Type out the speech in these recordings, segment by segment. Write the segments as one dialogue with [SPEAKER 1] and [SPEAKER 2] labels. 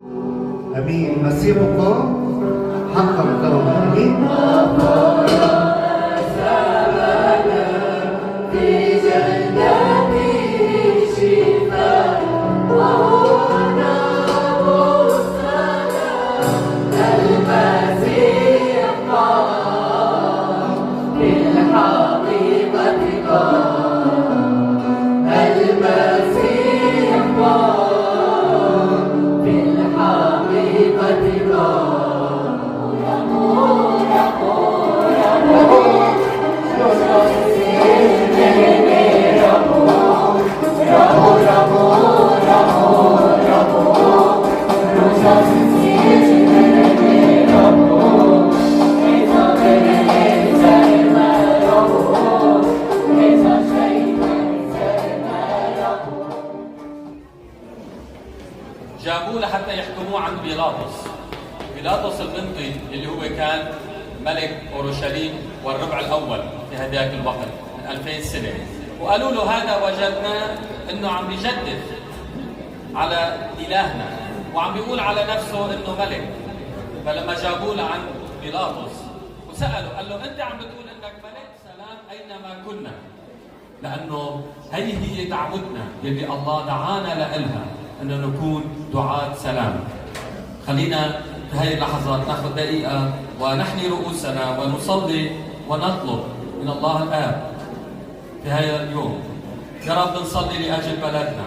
[SPEAKER 1] امين. مسيحكم حقا قوم. امين.
[SPEAKER 2] جابوه لحتى يحكموه عن بيلاطس القبطي اللي هو كان ملك اورشليم والربع الاول في هذاك الوقت من 2000 سنه، وقالوا له هذا وجدنا انه عم بيجدد على الهنا وعم بيقول على نفسه انه ملك. فلما جابوه لعند بيلاطس وساله قال له انت عم بتقول انك ملك؟ سلام اينما كنا، لانه هي دعوتنا اللي الله دعانا لها، أن نكون دعاة سلام. خلينا في هذه اللحظات ناخذ دقيقة ونحني رؤوسنا ونصلي ونطلب من الله الآب في هذا اليوم. يا رب نصلي لأجل بلدنا،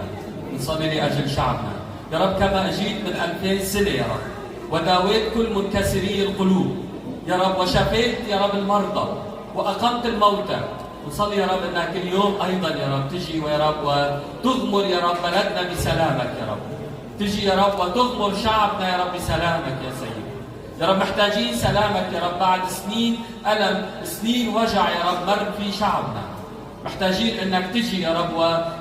[SPEAKER 2] نصلي لأجل شعبنا. يا رب كما أجيت من 2000 سنة يا رب وداويت كل منكسري القلوب يا رب، وشفيت يا رب المرضى وأقمت الموتى. نصلي يا رب انك اليوم ايضا يا رب تجي ويا رب وتغمر يا رب بلدنا بسلامك يا رب، تجي يا رب وتغمر شعبنا يا رب بسلامك يا سيدي. يا رب محتاجين سلامك يا رب بعد سنين ألم، سنين وجع يا رب مر في شعبنا. محتاجين انك تجي يا رب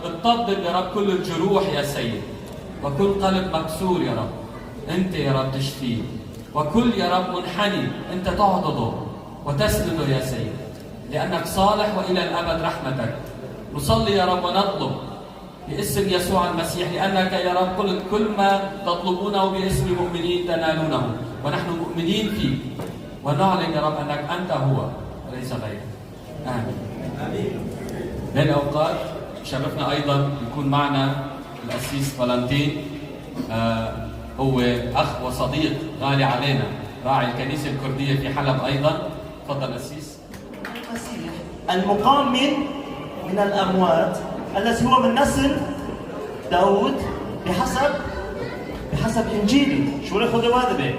[SPEAKER 2] وتطبب يا رب كل الجروح يا سيد، وكل قلب مكسور يا رب انت يا رب تشفيه، وكل يا رب منحني انت تعضده وتسنده يا سيد، لأنك صالح وإلى الأبد رحمتك. نصلي يا رب ونطلب باسم يسوع المسيح، لأنك يا رب قلت كل ما تطلبونه باسم المؤمنين تنالونه، ونحن مؤمنين فيك ونعلن يا رب أنك أنت هو وليس غيرك. آمين. آمين. بين أوقات شرفنا أيضا يكون معنا الأسيس فالنتين، هو أخ وصديق غالي علينا، راعي الكنيسة الكردية في حلب أيضا. تفضل أسيس.
[SPEAKER 3] المسيح المقام من الأموات الذي هو من نسل داود بحسب إنجيلي. شو ناخذ هذا؟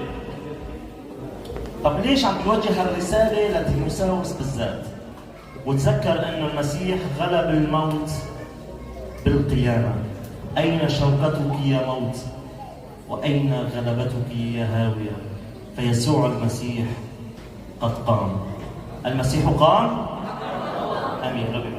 [SPEAKER 3] طب ليش عم توجه الرسالة لتيموثاوس بالذات؟ وتذكر أنه المسيح غلب الموت بالقيامة. أين شوكتك يا موت؟ وأين غلبتك يا هاوية؟ فيسوع المسيح قد قام. المسيح قام. امين. ربي